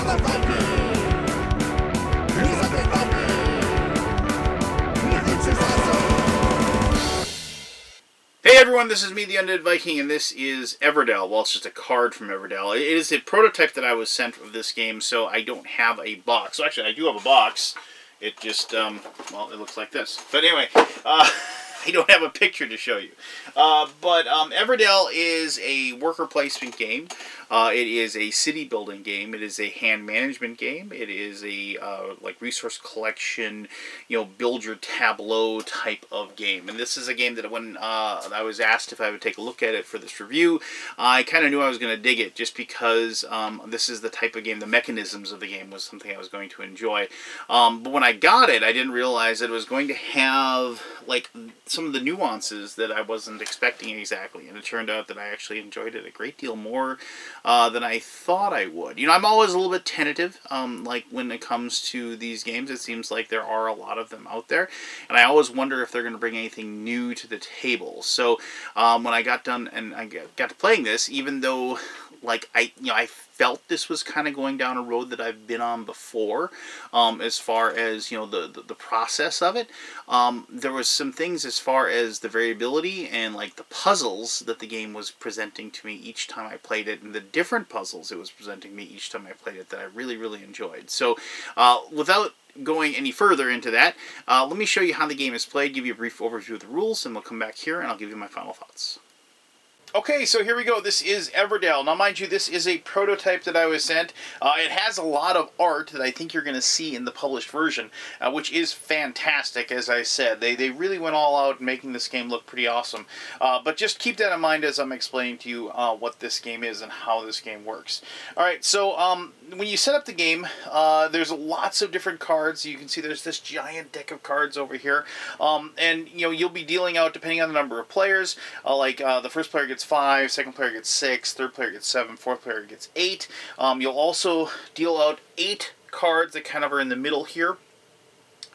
Hey everyone, this is me, the Undead Viking, and this is Everdell. Well, it's just a card from Everdell. It is a prototype that I was sent of this game, so I don't have a box. So actually, I do have a box. It just, well, it looks like this. But anyway, I don't have a picture to show you. Everdell is a worker placement game. It is a city building game. It is a hand management game. It is a like resource collection, build your tableau type of game. And this is a game that when I was asked if I would take a look at it for this review, I kind of knew I was going to dig it just because this is the type of game, the mechanisms of the game was something I was going to enjoy. But when I got it, I didn't realize that it was going to have like some of the nuances that I wasn't expecting exactly. And it turned out that I actually enjoyed it a great deal more than I thought I would. I'm always a little bit tentative, like when it comes to these games. It seems like there are a lot of them out there, and I always wonder if they're going to bring anything new to the table. So when I got done and I got to playing this, even though like I felt this was kind of going down a road that I've been on before, as far as the process of it, there was some things as far as the variability and like the puzzles that the game was presenting to me each time I played it, and the different puzzles it was presenting me each time I played it, that I really enjoyed. So without going any further into that, let me show you how the game is played, give you a brief overview of the rules, and we'll come back here and I'll give you my final thoughts. Okay, so here we go. This is Everdell. Now, mind you, this is a prototype that I was sent. It has a lot of art that I think you're going to see in the published version, which is fantastic, as I said. They really went all out in making this game look pretty awesome. But just keep that in mind as I'm explaining to you what this game is and how this game works. Alright, so when you set up the game, there's lots of different cards. You can see there's this giant deck of cards over here. And, you'll be dealing out, depending on the number of players, the first player gets 5, second player gets 6, third player gets 7, fourth player gets 8. You'll also deal out 8 cards that kind of are in the middle here,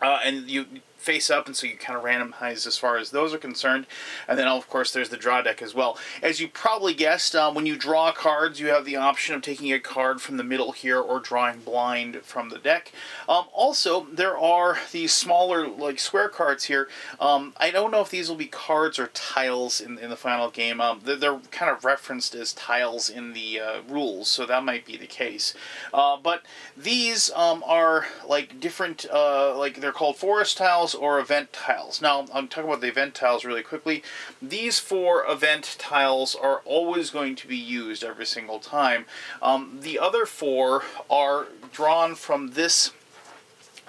and you face up, and so you kind of randomize as far as those are concerned. And then, of course, there's the draw deck as well. As you probably guessed, when you draw cards, you have the option of taking a card from the middle here or drawing blind from the deck. Also, there are these smaller, like, square cards here. I don't know if these will be cards or tiles in the final game. They're kind of referenced as tiles in the rules, so that might be the case. But these are, like, different, like, they're called forest tiles or event tiles. Now, I'm talking about the event tiles really quickly. These 4 event tiles are always going to be used every single time. The other 4 are drawn from this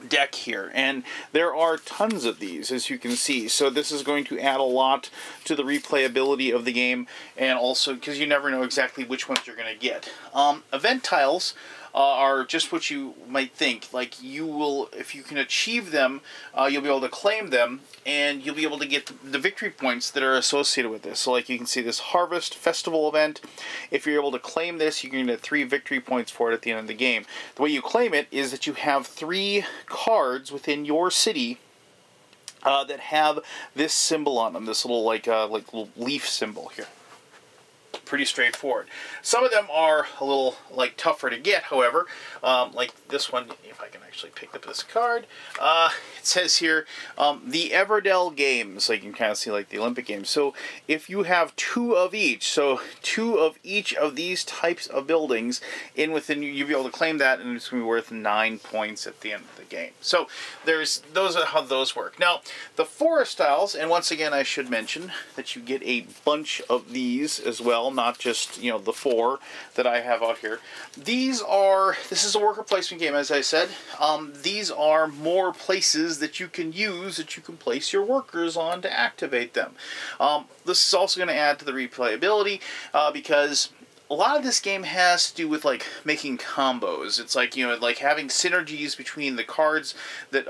deck here, and there are tons of these, as you can see. So this is going to add a lot to the replayability of the game, and also because you never know exactly which ones you're going to get. Event tiles are just what you might think. Like, you will, if you can achieve them, you'll be able to claim them, and you'll be able to get the victory points that are associated with this. So, like, you can see this Harvest Festival event. If you're able to claim this, you can get 3 victory points for it at the end of the game. The way you claim it is that you have 3 cards within your city that have this symbol on them, this little like little leaf symbol here. Pretty straightforward. Some of them are a little like tougher to get, however, like this one. If I can actually pick up this card, it says here the Everdell games. So you can kind of see like the Olympic games. So if you have 2 of each, so 2 of each of these types of buildings in within you, you'll be able to claim that, and it's going to be worth 9 points at the end of the game. So those are how those work. Now the forest tiles, and once again I should mention that you get a bunch of these as well. Not just, the 4 that I have out here. This is a worker placement game, as I said. These are more places that you can use, that you can place your workers on to activate them. This is also going to add to the replayability, because a lot of this game has to do with like making combos. It's like, like having synergies between the cards that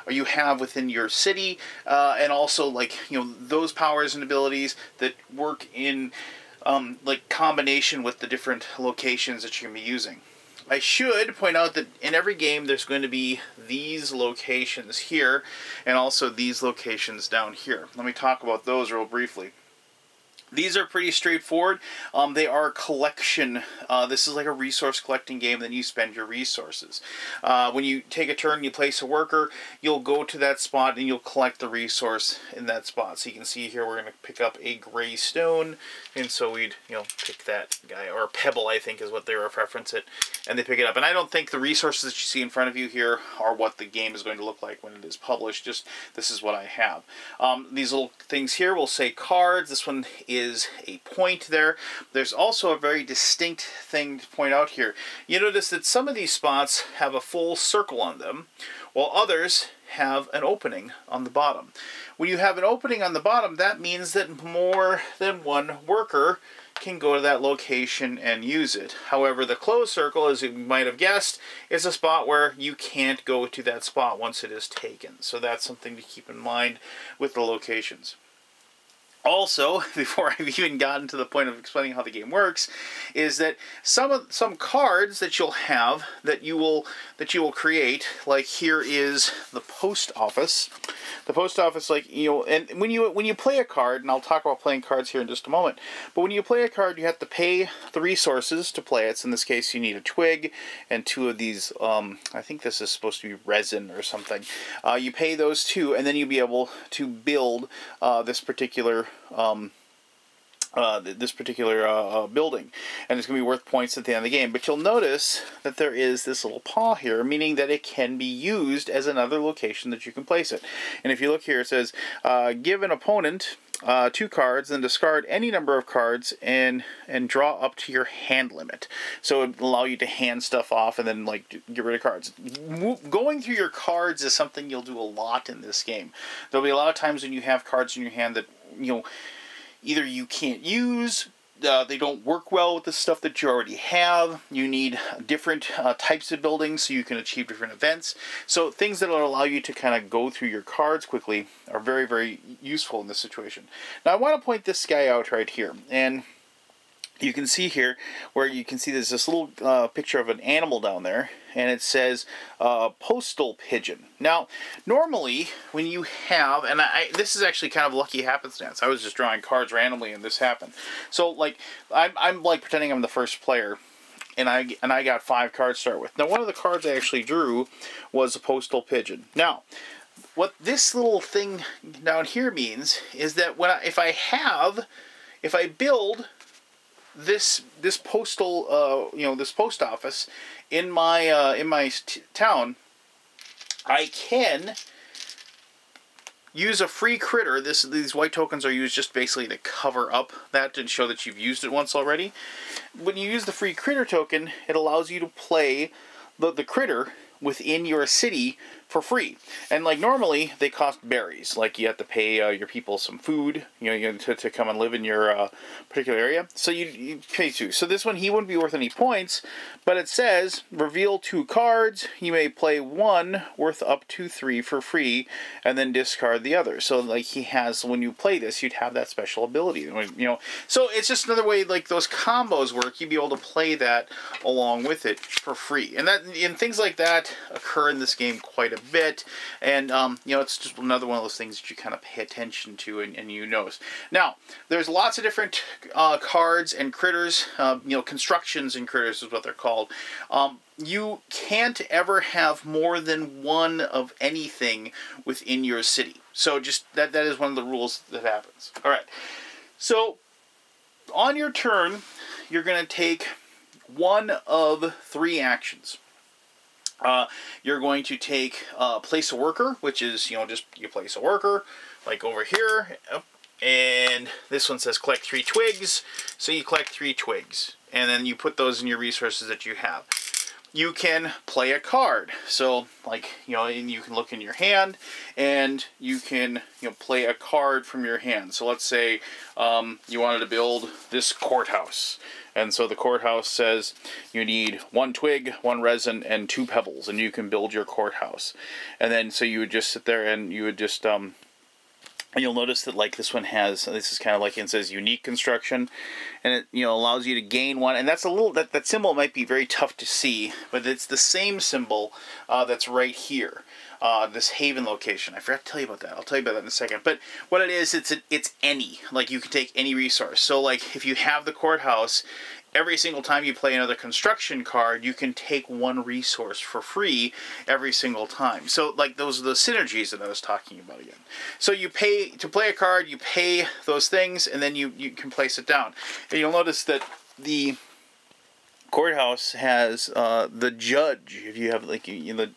you have within your city, and also like, those powers and abilities that work in like combination with the different locations that you're going to be using. I should point out that in every game there's going to be these locations here and also these locations down here. Let me talk about those real briefly. These are pretty straightforward. They are a collection. This is like a resource collecting game, then you spend your resources. When you take a turn, you place a worker, you'll go to that spot and you'll collect the resource in that spot. So you can see here we're going to pick up a gray stone, and so we'd pick that guy, or a pebble I think is what they reference it, and they pick it up. And I don't think the resources that you see in front of you here are what the game is going to look like when it is published. Just this is what I have. These little things here will say cards. This one is a point there. There's also a very distinct thing to point out here. You notice that some of these spots have a full circle on them, while others have an opening on the bottom. When you have an opening on the bottom, that means that more than one worker can go to that location and use it. However, the closed circle, as you might have guessed, is a spot where you can't go to that spot once it is taken. So that's something to keep in mind with the locations. Also, before I've even gotten to the point of explaining how the game works, is that some cards that you'll have that you will create, like here is the post office. The post office, like, and when you play a card, and I'll talk about playing cards here in just a moment, but when you play a card, you have to pay the resources to play it. So in this case, you need a twig and 2 of these. I think this is supposed to be resin or something. You pay those 2, and then you'll be able to build this particular building, and it's going to be worth points at the end of the game. But you'll notice that there is this little paw here, meaning that it can be used as another location that you can place it. And if you look here, it says give an opponent 2 cards, then discard any number of cards and draw up to your hand limit. So it will allow you to hand stuff off and then like get rid of cards. Going through your cards is something you'll do a lot in this game. There'll be a lot of times when you have cards in your hand that either you can't use, they don't work well with the stuff that you already have. You need different types of buildings so you can achieve different events. So things that will allow you to kind of go through your cards quickly are very, very useful in this situation. Now I want to point this guy out right here, and you can see here where you can see there's this little picture of an animal down there, and it says postal pigeon. Now, normally when you have, and this is actually kind of lucky happenstance. I was just drawing cards randomly, and this happened. So, like, I'm like pretending I'm the first player, and I got 5 cards to start with. Now, one of the cards I actually drew was a postal pigeon. Now, what this little thing down here means is that if I build this postal this post office in my town, I can use a free critter. These white tokens are used just basically to cover up that and show that you've used it once already. When you use the free critter token, it allows you to play the critter within your city for free. And like normally they cost berries, like you have to pay your people some food, to come and live in your particular area. So you pay 2. So this one, he wouldn't be worth any points, but it says reveal 2 cards. You may play 1 worth up to 3 for free, and then discard the other. So like he has, when you play this, you'd have that special ability. So it's just another way like those combos work. You'd be able to play that along with it for free, and things like that occur in this game quite a bit, and it's just another one of those things that you kind of pay attention to and you notice. Now, there's lots of different cards and critters, constructions and critters is what they're called. You can't ever have more than 1 of anything within your city. So just that is one of the rules that happens. All right. So on your turn, you're going to take 1 of 3 actions. You're going to take place a worker, which is, just you place a worker, like over here, and this one says collect 3 twigs, so you collect 3 twigs, and then you put those in your resources that you have. You can play a card, so like, and you can look in your hand, and you can, play a card from your hand. So let's say you wanted to build this courthouse. And so the courthouse says you need 1 twig, 1 resin, and 2 pebbles, and you can build your courthouse. And then so you would just sit there and you would just and you'll notice that like this one has, this is kind of like, it says unique construction, and it allows you to gain 1, and that's a little, that symbol might be very tough to see, but it's the same symbol that's right here. this Haven location. I forgot to tell you about that. I'll tell you about that in a second. But what it is, it's any. Like, you can take any resource. So, like, if you have the courthouse, every single time you play another construction card, you can take one resource for free every single time. So, like, those are the synergies that I was talking about again. So you pay to play a card, you pay those things, and then you can place it down. And you'll notice that the courthouse has the judge. If you have, like,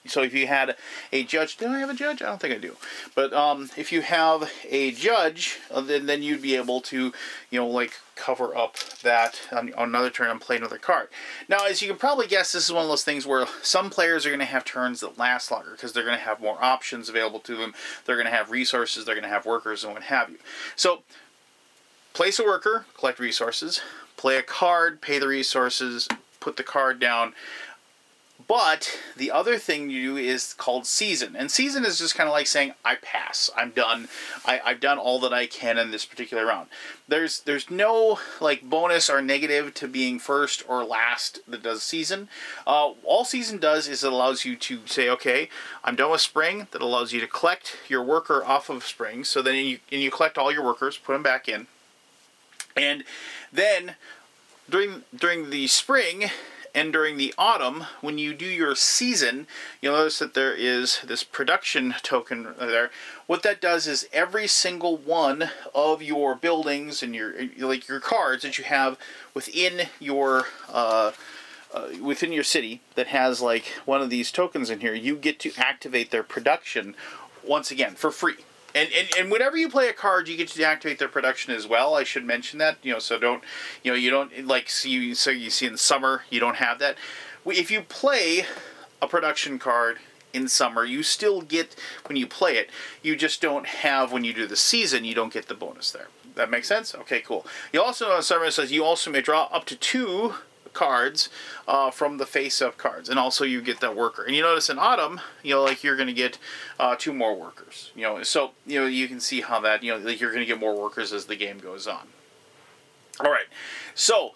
so if you had a judge, do I have a judge? I don't think I do. But if you have a judge, then you'd be able to, like, cover up that on another turn and play another card. Now, as you can probably guess, this is one of those things where some players are going to have turns that last longer because they're going to have more options available to them. They're going to have resources. They're going to have workers and what have you. So, place a worker, collect resources. Play a card, pay the resources, put the card down. But the other thing you do is called season. And season is just kind of like saying, I pass. I'm done. I've done all that I can in this particular round. There's no, like, bonus or negative to being first or last that does season. All season does is it allows you to say, okay, I'm done with spring. That allows you to collect your worker off of spring. So then you collect all your workers, put them back in. And then during the spring and during the autumn, when you do your season, you'll notice that there is this production token there. What that does is every single one of your buildings and your cards that you have within your city that has, like, one of these tokens in here, you get to activate their production once again for free. And whenever you play a card, you get to deactivate their production as well. I should mention that, so don't, you don't, like, so you see in the summer, you don't have that. If you play a production card in summer, you still get, when you play it, you just don't have, when you do the season, you don't get the bonus there. That makes sense? Okay, cool. You also, in summer, it says you also may draw up to 2 cards from the face-up cards, and also you get that worker. And you notice in autumn, like, you're going to get 2 more workers. So you can see how that, like, you're going to get more workers as the game goes on. All right, so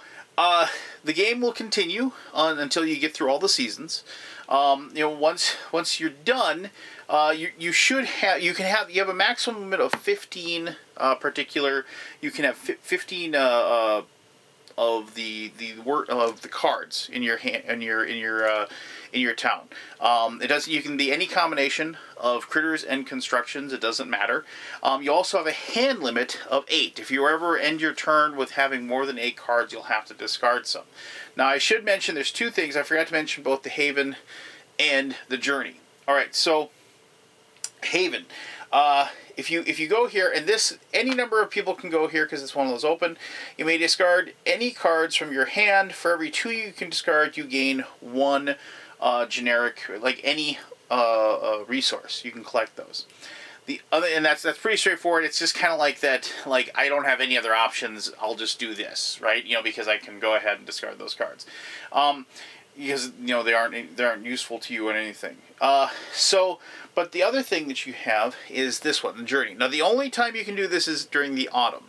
the game will continue on until you get through all the seasons. Once you're done, you have a maximum limit of 15 particular. You can have 15 of the cards in your hand, in your town. You can be any combination of critters and constructions. It doesn't matter. You also have a hand limit of 8. If you ever end your turn with having more than 8 cards, you'll have to discard some. Now, I should mention there's 2 things. I forgot to mention both the Haven and the Journey. All right, so Haven. If you go here, and any number of people can go here because it's one of those open, you may discard any cards from your hand. For every 2 you can discard, you gain 1 generic, like any resource. You can collect those. And that's pretty straightforward. It's just kind of like that, like, I don't have any other options, I'll just do this, right? Because I can go ahead and discard those cards. Because they aren't useful to you in anything. But the other thing that you have is this one, the Journey. Now, the only time you can do this is during the autumn.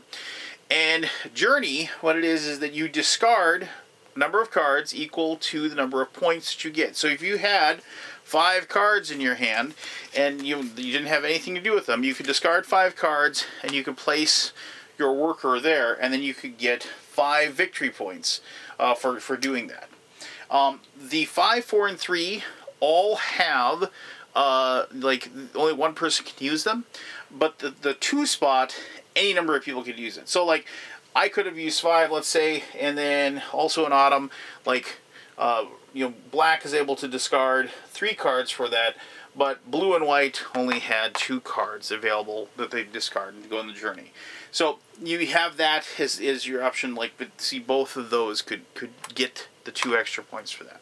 And Journey, what it is that you discard a number of cards equal to the number of points that you get. So if you had 5 cards in your hand and you didn't have anything to do with them, you could discard 5 cards and you could place your worker there, and then you could get 5 victory points for doing that. The 5, 4, and 3 all have, like, only one person can use them, but the 2 spot, any number of people could use it. So, like, I could have used 5, let's say, and then also in autumn, like, black is able to discard 3 cards for that, but blue and white only had 2 cards available that they discard and go on the Journey. So you have that as your option, like, but see, both of those could get the 2 extra points for that.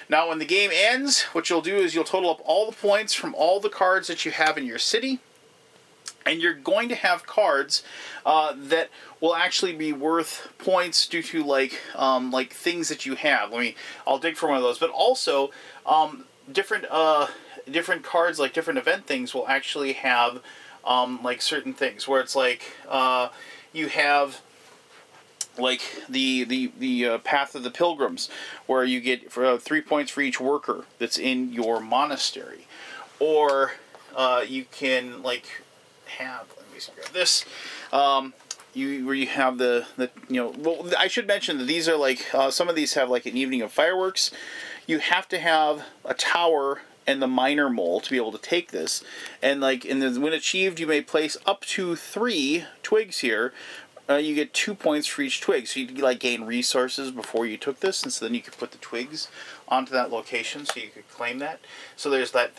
Now, when the game ends, what you'll do is you'll total up all the points from all the cards that you have in your city, and you're going to have cards that will actually be worth points due to, like things that you have. I'll dig for one of those, but also different cards, like different event things, will actually have like certain things where it's like you have, like the Path of the Pilgrims, where you get 3 points for each worker that's in your monastery. or you can like have, let me just grab this, where you have the well, I should mention that these are like some of these have like an evening of fireworks. You have to have a tower and the miner mole to be able to take this, and like when achieved, you may place up to 3 twigs here. You get 2 points for each twig, so you like gain resources before you took this, and so then you could put the twigs onto that location, so you could claim that. So there's that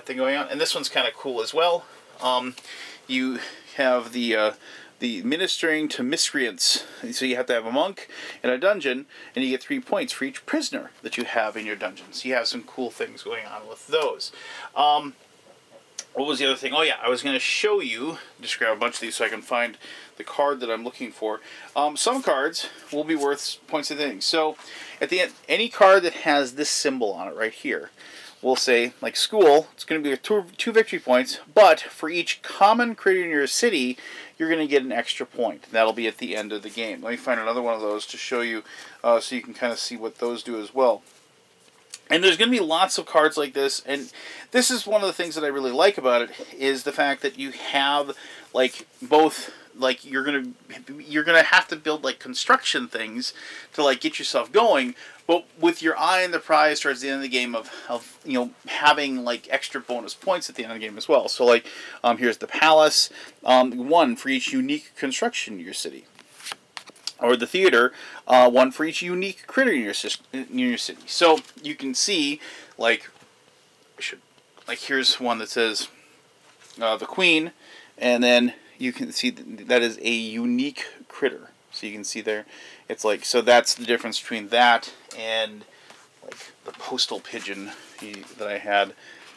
thing going on, and this one's kind of cool as well. You have the ministering to miscreants, so you have to have a monk in a dungeon, and you get 3 points for each prisoner that you have in your dungeon. So you have some cool things going on with those. What was the other thing? Oh yeah, I was going to show you, just grab a bunch of these so I can find the card that I'm looking for. Some cards will be worth points of things. So at the end, any card that has this symbol on it right here, we'll say, like school, it's going to be 2 victory points, but for each common critter in your city, you're going to get an extra point. That'll be at the end of the game. Let me find another one of those to show you so you can kind of see what those do as well. And there's going to be lots of cards like this, and this is one of the things that I really like about it, is the fact that you have like both, like you're gonna have to build like construction things to like get yourself going, but with your eye on the prize towards the end of the game of having like extra bonus points at the end of the game as well. So like here's the palace, 1 for each unique construction in your city. Or the theater, 1 for each unique critter in your city. So you can see, like here's one that says the queen, and then you can see that is a unique critter. So you can see there, it's like, so that's the difference between that and like the postal pigeon that I had.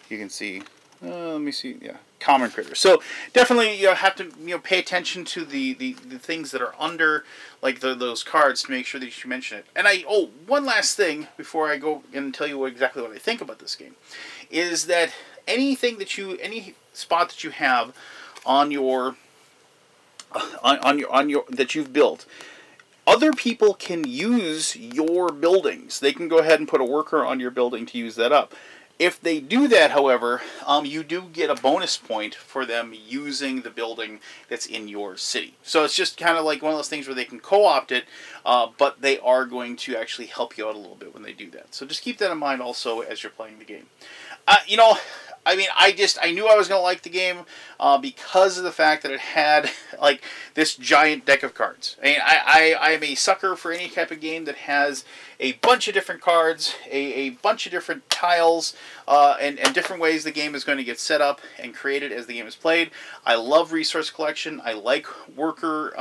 You can see. Let me see. Yeah, common critters. So definitely you have to pay attention to the things that are under like those cards to make sure that you mention it. And one last thing before I go and tell you exactly what I think about this game is that any spot that you have on your that you've built, other people can use your buildings. They can go ahead and put a worker on your building to use that up. If they do that, however, you do get a bonus point for them using the building that's in your city. So it's just kind of like one of those things where they can co-opt it, but they are going to actually help you out a little bit when they do that. So just keep that in mind also as you're playing the game. I mean, I knew I was going to like the game because of the fact that it had like this giant deck of cards. I mean, I am a sucker for any type of game that has a bunch of different cards, a bunch of different tiles, and different ways the game is going to get set up and created as the game is played. I love resource collection. I like worker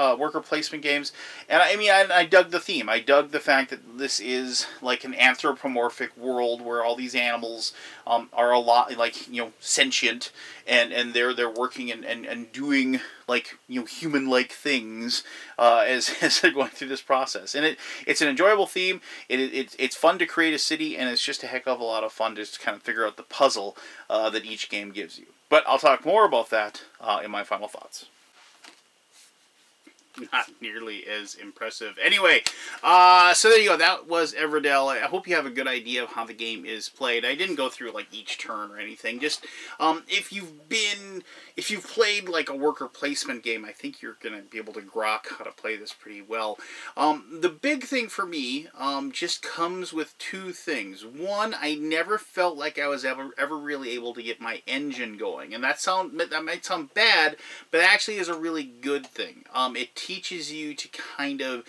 placement games, and I mean, I dug the theme. I dug the fact that this is like an anthropomorphic world where all these animals are a lot like sentient, and they're working and doing like human-like things as they're going through this process. And it's an enjoyable theme. It's fun to create a city, and it's just a heck of a lot of fun to just kind of figure out the puzzle that each game gives you. But I'll talk more about that in my final thoughts. Not nearly as impressive. Anyway, so there you go. That was Everdell. I hope you have a good idea of how the game is played. I didn't go through like each turn or anything. Just if you've played like a worker placement game, I think you're gonna be able to grok how to play this pretty well. The big thing for me just comes with 2 things. One, I never felt like I was ever really able to get my engine going, and that might sound bad, but it actually is a really good thing. It teaches you to kind of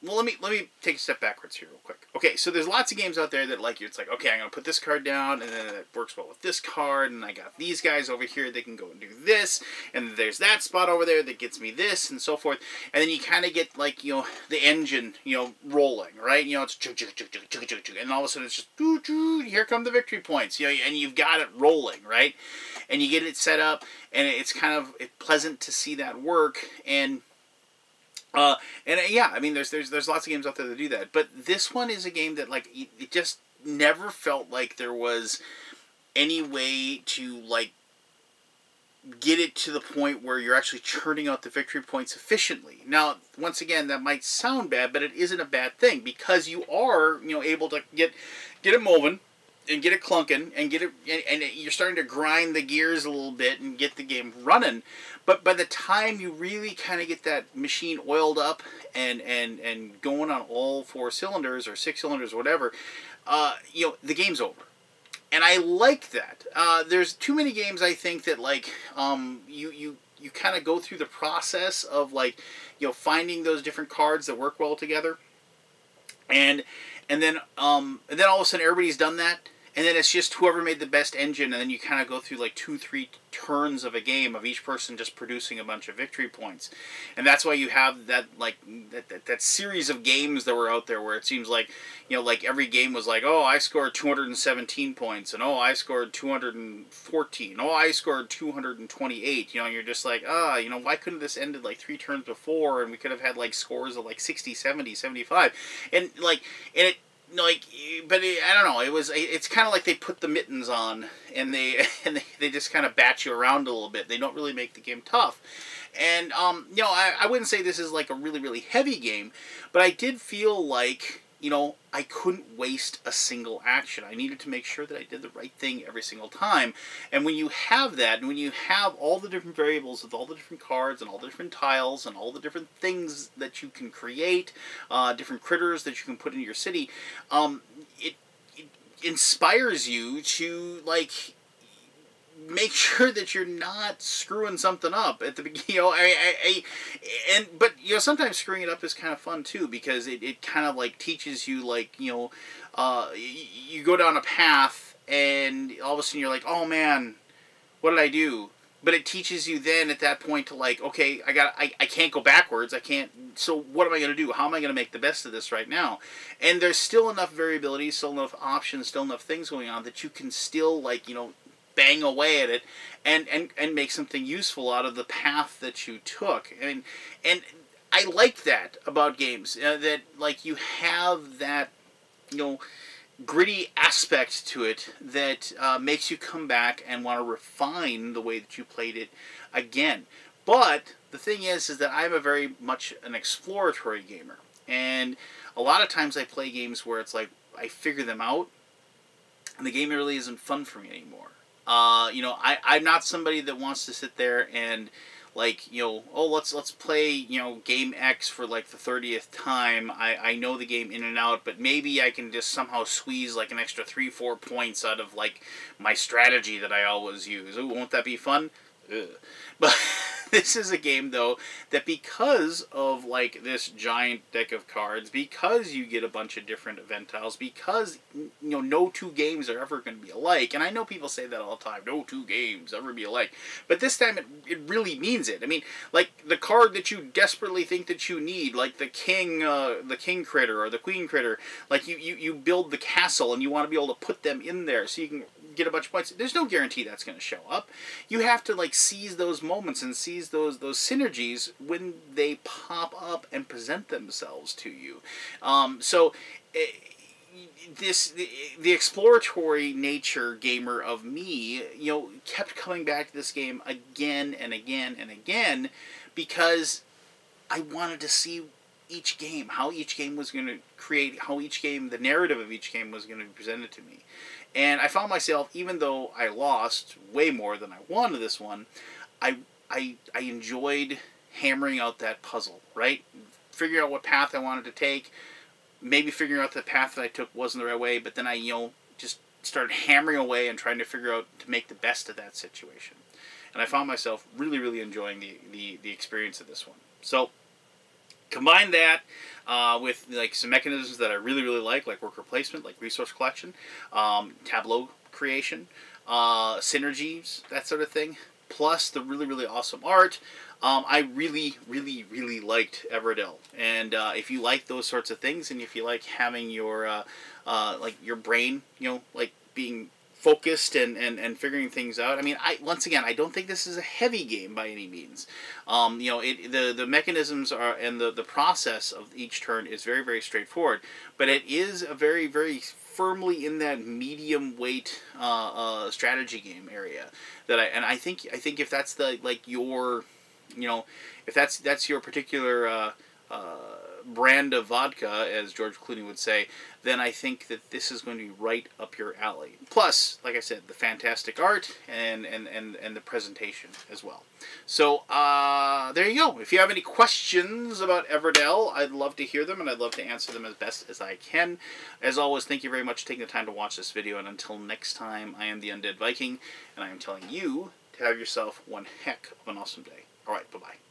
well, let me take a step backwards here real quick. Okay, so there's lots of games out there that it's like, okay, I'm going to put this card down, and then it works well with this card, and I got these guys over here, they can go and do this, and there's that spot over there that gets me this, and so forth. And then you kind of get, like, the engine, rolling, right? It's chug, chug, chug, chug, chug, chug, chug, and all of a sudden it's just, doo, doo, here come the victory points, and you've got it rolling, right? And you get it set up, and it's kind of pleasant to see that work, and yeah, I mean, there's lots of games out there that do that, but this one is a game that like it just never felt like there was any way to like get it to the point where you're actually churning out the victory points efficiently. Now, once again, that might sound bad, but it isn't a bad thing because you are able to get it moving. and get it clunking and get it, and you're starting to grind the gears a little bit and get the game running. But by the time you really kind of get that machine oiled up and going on all 4 cylinders or 6 cylinders or whatever, the game's over. And I like that. There's too many games, I think, that like you kind of go through the process of like finding those different cards that work well together, and then all of a sudden everybody's done that, and then it's just whoever made the best engine, and then you kind of go through like 2-3 turns of a game of each person just producing a bunch of victory points. And that's why you have that like that series of games that were out there where it seems like like every game was like, oh, I scored 217 points, and oh, I scored 214, oh, I scored 228. And you're just like, why couldn't this ended like 3 turns before, and we could have had like scores of like 60, 70, 75, and it. But I don't know. It's kind of like they put the mittens on and they just kind of bat you around a little bit. They don't really make the game tough. And I wouldn't say this is like a really, really heavy game, but I did feel like I couldn't waste a single action. I needed to make sure that I did the right thing every single time. And when you have that, and when you have all the different variables with all the different cards and all the different tiles and all the different things that you can create, different critters that you can put in your city, it inspires you to like make sure that you're not screwing something up at the beginning. But sometimes screwing it up is kind of fun too, because it kind of like teaches you like you go down a path and all of a sudden you're like, oh man, what did I do? But it teaches you then at that point to like, okay, I can't go backwards. I can't. So what am I going to do? How am I going to make the best of this right now? And there's still enough variability, still enough options, still enough things going on that you can still like bang away at it and make something useful out of the path that you took. And I like that about games, that like you have that gritty aspect to it that makes you come back and want to refine the way that you played it again. But the thing is that I'm a very much an exploratory gamer, and a lot of times I play games where it's like I figure them out and the game really isn't fun for me anymore. I'm not somebody that wants to sit there and like, let's play, game X for like the 30th time. I know the game in and out, but maybe I can just somehow squeeze like an extra 3-4 points out of like my strategy that I always use. Ooh, won't that be fun? Ugh. But this is a game, though, that because of like this giant deck of cards, because you get a bunch of different event tiles, because no 2 games are ever going to be alike, and I know people say that all the time, no 2 games ever be alike, but this time it really means it. I mean, like the card that you desperately think that you need, like the king critter or the queen critter, like you build the castle and you want to be able to put them in there so you can get a bunch of points. There's no guarantee that's going to show up. You have to like seize those moments and seize those synergies when they pop up and present themselves to you. The exploratory nature gamer of me, kept coming back to this game again and again and again, because I wanted to see each game, how each game was going to create, how each game, the narrative of each game was going to be presented to me. And I found myself, even though I lost way more than I won this one, I enjoyed hammering out that puzzle, right? Figuring out what path I wanted to take, maybe figuring out the path that I took wasn't the right way, but then I, just started hammering away and trying to figure out to make the best of that situation. And I found myself really, really enjoying the experience of this one. So combine that with like some mechanisms that I really, really like worker placement, like resource collection, tableau creation, synergies, that sort of thing, plus the really, really awesome art. I really, really, really liked Everdell. And if you like those sorts of things, and if you like having your like your brain, like being focused and figuring things out. I mean, once again, I don't think this is a heavy game by any means. The mechanisms are, and the process of each turn is very, very straightforward, but it is a very, very firmly in that medium weight strategy game area that I think if that's the like your if that's your particular brand of vodka, as George Clooney would say, then I think that this is going to be right up your alley. Plus, like I said, the fantastic art and the presentation as well. So, there you go. If you have any questions about Everdell, I'd love to hear them, and I'd love to answer them as best as I can. As always, thank you very much for taking the time to watch this video, and until next time, I am the Undead Viking, and I am telling you to have yourself one heck of an awesome day. Alright, bye-bye.